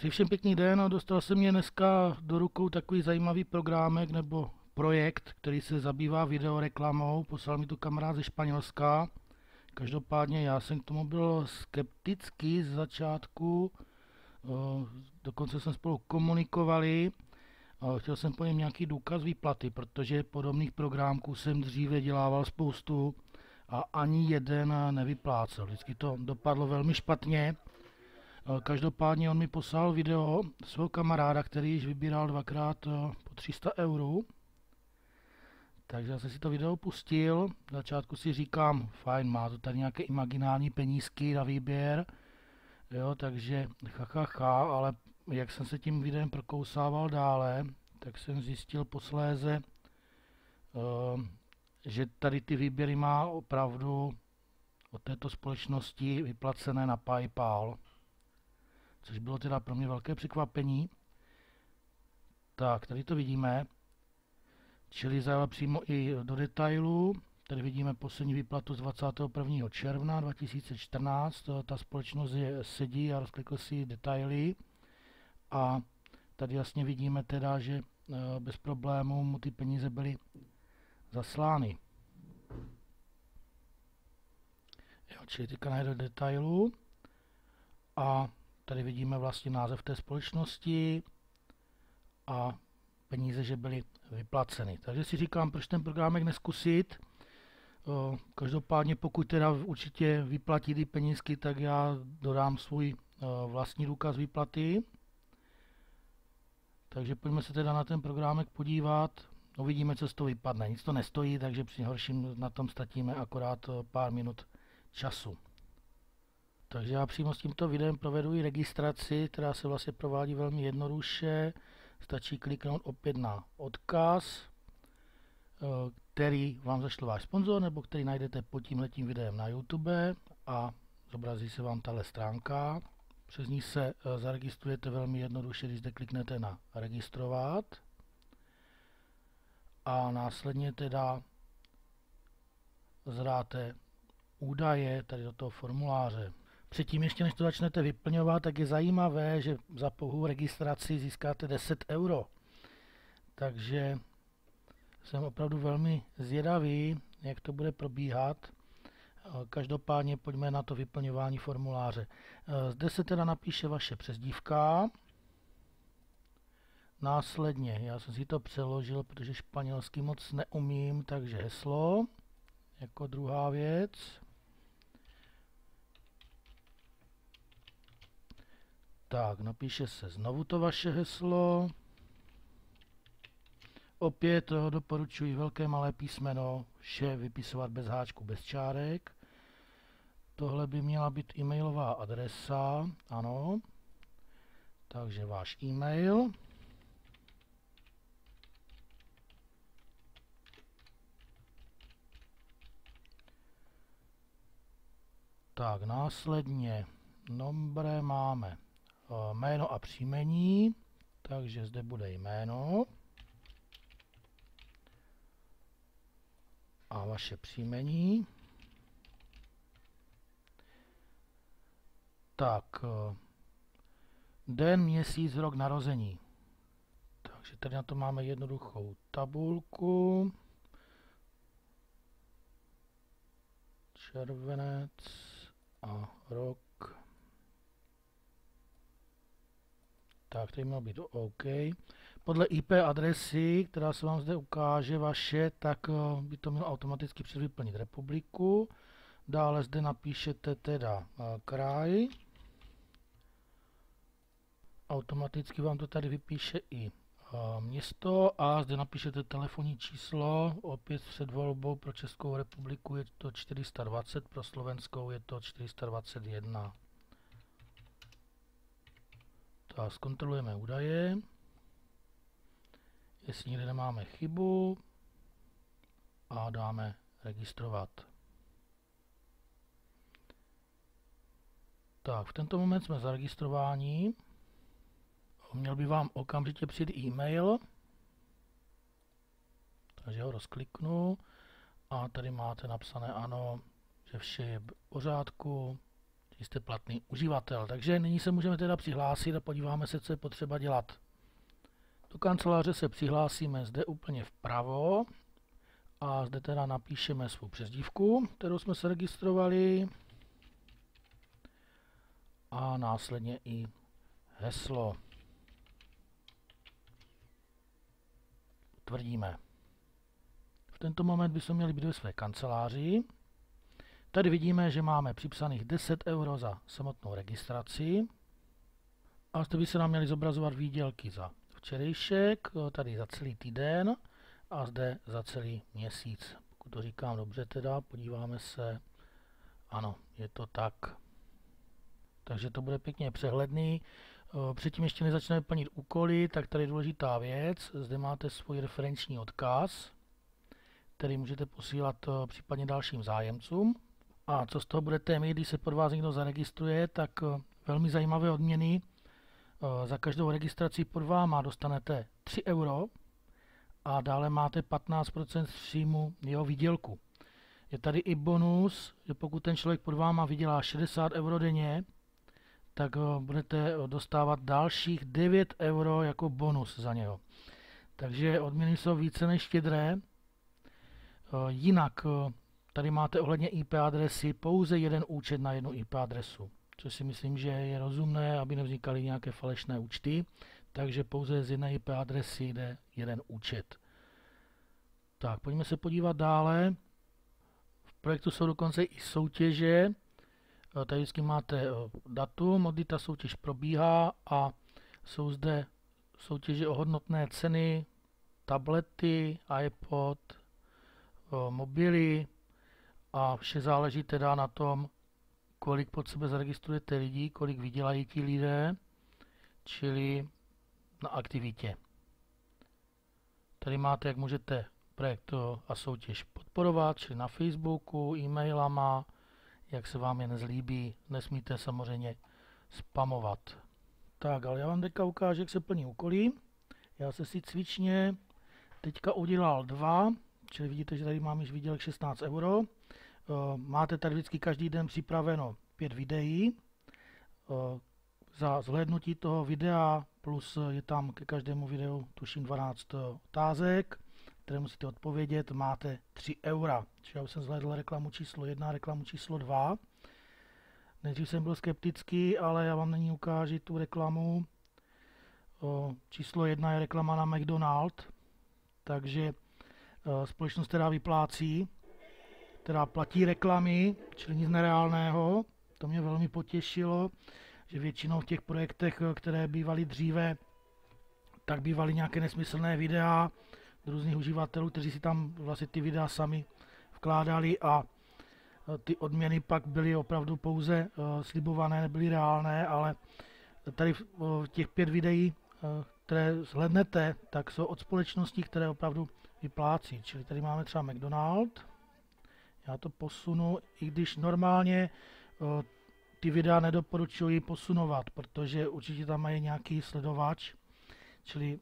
Přeji všem pěkný den a dostal se mě dneska do rukou takový zajímavý programek nebo projekt, který se zabývá videoreklamou. Poslal mi to kamarád ze Španělska. Každopádně já jsem k tomu byl skeptický z začátku, dokonce jsme spolu komunikovali. Chtěl jsem po něm nějaký důkaz výplaty, protože podobných programků jsem dříve dělával spoustu a ani jeden nevyplácel. Vždycky to dopadlo velmi špatně. Každopádně on mi poslal video svého kamaráda, který již vybíral dvakrát po 300 €. Takže já jsem si to video pustil. V začátku si říkám, fajn, má to tady nějaké imaginální penízky na výběr. Jo, takže ale jak jsem se tím videem prokousával dále, tak jsem zjistil posléze, že tady ty výběry má opravdu od této společnosti vyplacené na PayPal. Což bylo teda pro mě velké překvapení. Tak, tady to vidíme. Čili zajela přímo i do detailu. Tady vidíme poslední výplatu z 21. června 2014. Ta společnost sedí a rozklikl si detaily. A tady jasně vidíme teda, že bez problémů mu ty peníze byly zaslány. Jo, čili teďka najde do detailu. A tady vidíme vlastně název té společnosti a peníze, že byly vyplaceny. Takže si říkám, proč ten programek neskusit. Každopádně pokud teda určitě vyplatí ty penízky, tak já dodám svůj vlastní důkaz výplaty. Takže pojďme se teda na ten programek podívat. Uvidíme, co z toho vypadne. Nic to nestojí, takže při horším na tom ztratíme akorát pár minut času. Takže já přímo s tímto videem provedu i registraci, která se vlastně provádí velmi jednoduše. Stačí kliknout opět na odkaz, který vám zašle váš sponzor, nebo který najdete pod tímhletím videem na YouTube a zobrazí se vám tahle stránka. Přes ní se zaregistrujete velmi jednoduše, když zde kliknete na registrovat a následně teda zadáte údaje tady do toho formuláře. Předtím ještě než to začnete vyplňovat, tak je zajímavé, že za pouhou registraci získáte 10 €. Takže jsem opravdu velmi zvědavý, jak to bude probíhat. Každopádně pojďme na to vyplňování formuláře. Zde se teda napíše vaše přezdívka. Následně, já jsem si to přeložil, protože španělsky moc neumím, takže heslo jako druhá věc. Tak, napíše se znovu to vaše heslo. Opět doporučuji velké malé písmeno, vše vypisovat bez háčku, bez čárek. Tohle by měla být e-mailová adresa, ano. Takže váš e-mail. Tak, následně nombre máme jméno a příjmení, takže zde bude jméno a vaše příjmení. Tak, den, měsíc, rok narození. Takže tady na to máme jednoduchou tabulku. Červenec a rok. Tak, tady mělo být OK. Podle IP adresy, která se vám zde ukáže vaše, tak by to mělo automaticky předvyplnit republiku. Dále zde napíšete teda kraj. Automaticky vám to tady vypíše i město a zde napíšete telefonní číslo. Opět před volbou pro Českou republiku je to 420, pro Slovenskou je to 421. Tak, zkontrolujeme údaje, jestli někde nemáme chybu a dáme registrovat. Tak, v tento moment jsme zaregistrováni. Měl by vám okamžitě přijít e-mail, takže ho rozkliknu a tady máte napsané ano, že vše je v pořádku, jste platný uživatel. Takže nyní se můžeme teda přihlásit a podíváme se, co je potřeba dělat. Do kanceláře se přihlásíme zde úplně vpravo a zde teda napíšeme svou přezdívku, kterou jsme se registrovali, a následně i heslo. Potvrdíme. V tento moment bychom měli být ve své kanceláři. Tady vidíme, že máme připsaných 10 € za samotnou registraci. A zde by se nám měly zobrazovat výdělky za včerejšek, tady za celý týden a zde za celý měsíc. Pokud to říkám dobře teda, podíváme se. Ano, je to tak. Takže to bude pěkně přehledný. Předtím ještě nezačneme plnit úkoly, tak tady je důležitá věc. Zde máte svůj referenční odkaz, který můžete posílat případně dalším zájemcům. A co z toho budete mít, když se pod vás někdo zaregistruje, tak velmi zajímavé odměny. Za každou registraci pod váma dostanete 3 € a dále máte 15% z příjmu jeho výdělku. Je tady i bonus, že pokud ten člověk pod váma vydělá 60 € denně, tak budete dostávat dalších 9 € jako bonus za něho. Takže odměny jsou více než štědré. Jinak tady máte ohledně IP adresy pouze jeden účet na jednu IP adresu, což si myslím, že je rozumné, aby nevznikaly nějaké falešné účty, takže pouze z jedné IP adresy jde jeden účet. Tak, pojďme se podívat dále. V projektu jsou dokonce i soutěže. Tady vždycky máte datum, kdy ta soutěž probíhá a jsou zde soutěže o hodnotné ceny, tablety, iPod, mobily a vše záleží teda na tom, kolik pod sebe zaregistrujete lidí, kolik vydělají ti lidé, čili na aktivitě. Tady máte, jak můžete projekt a soutěž podporovat, čili na Facebooku, e-mailama, jak se vám je nezlíbí, nesmíte samozřejmě spamovat. Tak, ale já vám teďka ukážu, jak se plní úkoly. Já se si cvičně teďka udělal 2, čili vidíte, že tady mám již výdělek 16 €. Máte tady vždycky každý den připraveno 5 videí. Za zhlédnutí toho videa plus je tam ke každému videu tuším 12 otázek, které musíte odpovědět, máte 3 €. Čiže já už jsem zhlédl reklamu číslo 1, reklamu číslo 2. Nejdřív jsem byl skeptický, ale já vám nyní ukážu tu reklamu. Číslo 1 je reklama na McDonald's, takže společnost, která vyplácí, která platí reklamy, čili nic nereálného. To mě velmi potěšilo, že většinou v těch projektech, které bývaly dříve, tak bývaly nějaké nesmyslné videa různých uživatelů, kteří si tam vlastně ty videa sami vkládali a ty odměny pak byly opravdu pouze slibované, nebyly reálné, ale tady v těch 5 videí, které zhlédnete, tak jsou od společností, které opravdu vyplácí. Čili tady máme třeba McDonald's. Já to posunu, i když normálně ty videa nedoporučuji posunovat, protože určitě tam mají nějaký sledovač, čili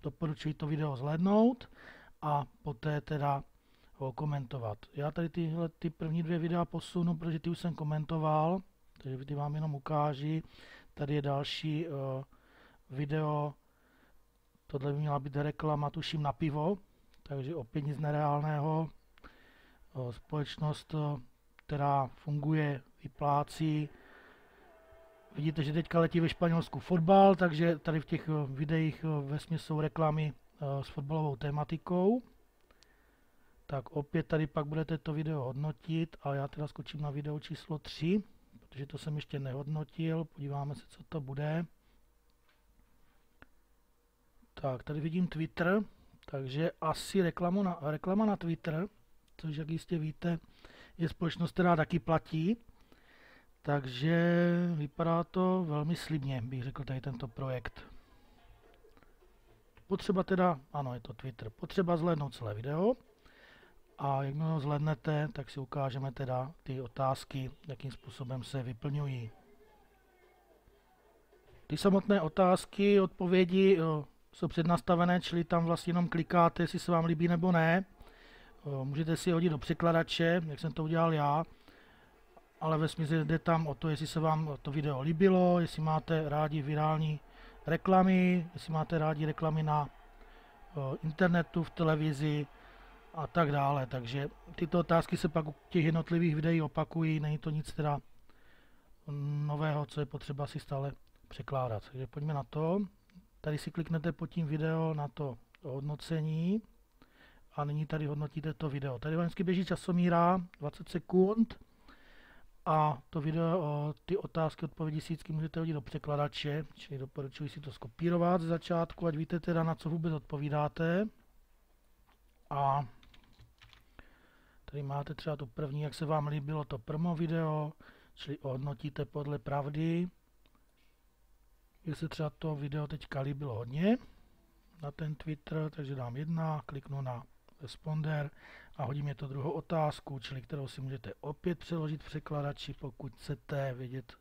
doporučuji to video zhlédnout a poté teda ho komentovat. Já tady ty první 2 videa posunu, protože ty už jsem komentoval, takže ty vám jenom ukážu. Tady je další video, tohle by měla být reklama, tuším, na pivo, takže opět nic nereálného. Společnost, která funguje, vyplácí. Vidíte, že teďka letí ve Španělsku fotbal, takže tady v těch videích vesměs jsou reklamy s fotbalovou tématikou. Tak opět tady pak budete to video hodnotit, ale já teda skočím na video číslo 3, protože to jsem ještě nehodnotil. Podíváme se, co to bude. Tak, tady vidím Twitter, takže asi reklama na Twitter, což jak jistě víte, je společnost, která taky platí. Takže vypadá to velmi slibně, bych řekl tady tento projekt. Potřeba teda, ano, je to Twitter, potřeba zhlédnout celé video. A jakmile ho zhlédnete, tak si ukážeme teda ty otázky, jakým způsobem se vyplňují. Ty samotné otázky, odpovědi jsou přednastavené, čili tam vlastně jenom klikáte, jestli se vám líbí nebo ne. Můžete si hodit do překladače, jak jsem to udělal já. ale vesměs jde tam o to, jestli se vám to video líbilo, jestli máte rádi virální reklamy, jestli máte rádi reklamy na internetu, v televizi a tak dále. Takže tyto otázky se pak u těch jednotlivých videí opakují, není to nic teda nového, co je potřeba si stále překládat. Takže pojďme na to. Tady si kliknete pod tím video na to hodnocení a nyní tady hodnotíte to video. Tady vždycky běží časomíra 20 sekund a to video, ty otázky, odpovědi si vždycky můžete hodit do překladače, čili doporučuji si to skopírovat ze začátku, ať víte teda, na co vůbec odpovídáte. A tady máte třeba tu první, jak se vám líbilo to promo video, čili ohodnotíte podle pravdy. Jestli se třeba to video teďka líbilo hodně na ten Twitter, takže dám 1, kliknu na responder a hodí mě to druhou otázku, čili kterou si můžete opět přeložit v překladači, pokud chcete vědět,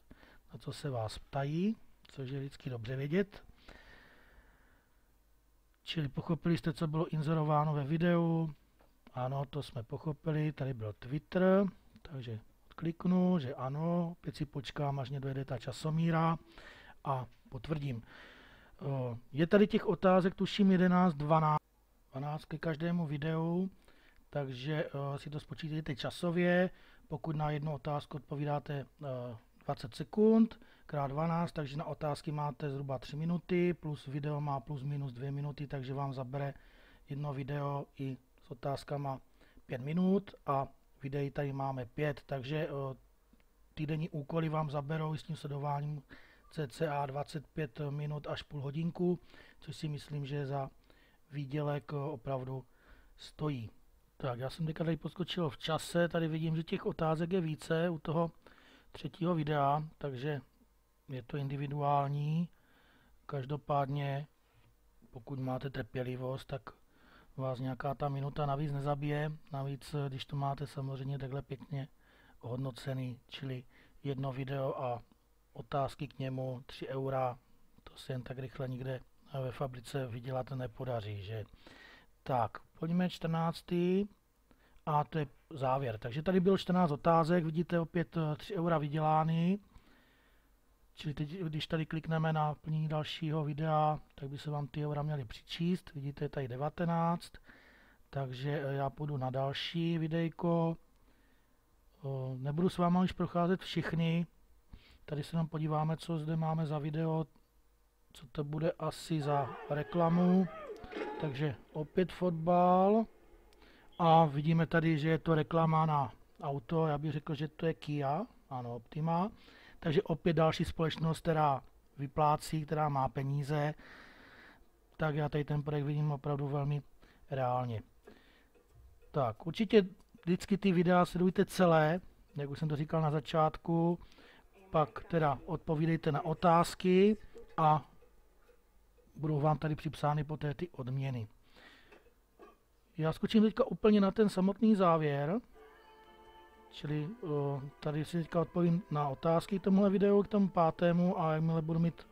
na co se vás ptají, což je vždycky dobře vědět. Čili pochopili jste, co bylo inzerováno ve videu. Ano, to jsme pochopili, tady byl Twitter, takže kliknu, že ano, opět si počkám, až mě dojede ta časomíra a potvrdím. Je tady těch otázek, tuším 11, 12 ke každému videu, takže si to spočítejte časově. Pokud na jednu otázku odpovídáte 20 sekund krát 12, takže na otázky máte zhruba 3 minuty, plus video má plus minus 2 minuty, takže vám zabere jedno video i s otázkama 5 minut a videí tady máme 5, takže týdenní úkoly vám zaberou s tím sledováním cca 25 minut až půl hodinku, což si myslím, že za výdělek opravdu stojí. Tak, já jsem teďka tady podskočil v čase, tady vidím, že těch otázek je více u toho třetího videa, takže je to individuální. Každopádně, pokud máte trpělivost, tak vás nějaká ta minuta navíc nezabije. Navíc, když to máte samozřejmě takhle pěkně ohodnocený, čili jedno video a otázky k němu 3 eura, to se jen tak rychle nikde ve fabrice vydělat nepodaří, že? Tak, pojďme 14. A to je závěr. Takže tady bylo 14 otázek, vidíte opět 3 eura vydělány. Čili teď, když tady klikneme na plnění dalšího videa, tak by se vám ty eura měly přičíst. Vidíte tady 19. Takže já půjdu na další videjko. Nebudu s váma už procházet všechny. Tady se nám podíváme, co zde máme za video, co to bude asi za reklamu. Takže opět fotbal a vidíme tady, že je to reklama na auto, já bych řekl, že to je Kia, ano, Optima. Takže opět další společnost, která vyplácí, která má peníze, tak já tady ten projekt vidím opravdu velmi reálně. Tak, určitě vždycky ty videa sledujte celé, jak už jsem to říkal na začátku, pak teda odpovídejte na otázky a budou vám tady připsány poté ty odměny. Já skočím teďka úplně na ten samotný závěr, čili tady si teďka odpovím na otázky k tomuhle videu, k tomu 5. a jakmile budu mít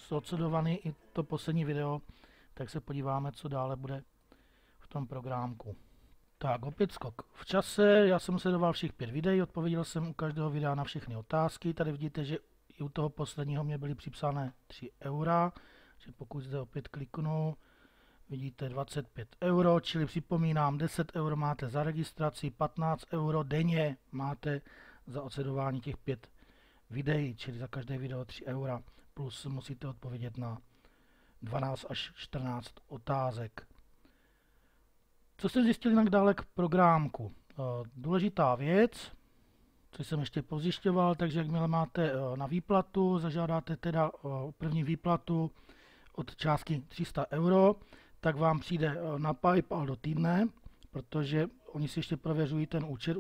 odsledovaný i to poslední video, tak se podíváme, co dále bude v tom programku. Tak, opět skok v čase, já jsem sledoval všech 5 videí, odpověděl jsem u každého videa na všechny otázky, tady vidíte, že i u toho posledního mě byly připsané 3 eura, že pokud zde opět kliknu, vidíte 25 euro, čili připomínám, 10 euro máte za registraci, 15 euro denně máte za odsledování těch 5 videí, čili za každé video 3 eura, plus musíte odpovědět na 12 až 14 otázek. Co jsem zjistil jinak dále k programku? Důležitá věc, co jsem ještě pozjišťoval, takže jakmile máte na výplatu, zažádáte teda první výplatu od částky 300 euro, tak vám přijde na PayPal do týdne, protože oni si ještě prověřují ten účet,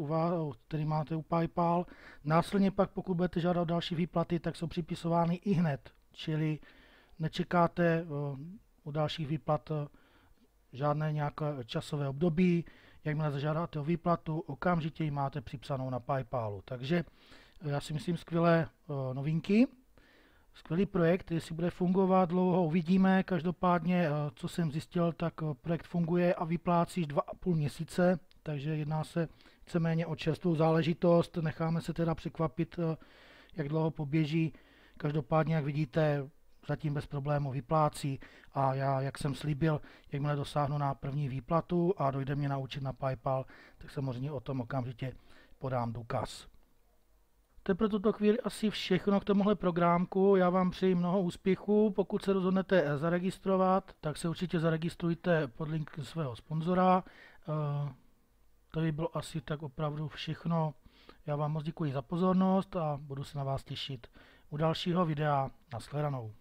který máte u PayPal. Následně pak, pokud budete žádat další výplaty, tak jsou připisovány i hned, čili nečekáte u dalších výplat žádné nějaké časové období. Jakmile zažádáte o výplatu, okamžitě ji máte připsanou na PayPalu. Takže já si myslím skvělé novinky. Skvělý projekt, jestli bude fungovat, dlouho uvidíme. Každopádně, co jsem zjistil, tak projekt funguje a vyplácí 2,5 měsíce, takže jedná se víceméně o čerstvou záležitost. Necháme se teda překvapit, jak dlouho poběží. Každopádně, jak vidíte, zatím bez problémů vyplácí a já, jak jsem slíbil, jakmile dosáhnu na první výplatu a dojde mě naučit na PayPal, tak samozřejmě o tom okamžitě podám důkaz. To je pro tuto chvíli asi všechno k tomuhle programku. Já vám přeji mnoho úspěchů. Pokud se rozhodnete zaregistrovat, tak se určitě zaregistrujte pod link svého sponzora. To by bylo asi tak opravdu všechno. Já vám moc děkuji za pozornost a budu se na vás těšit u dalšího videa. Nashledanou.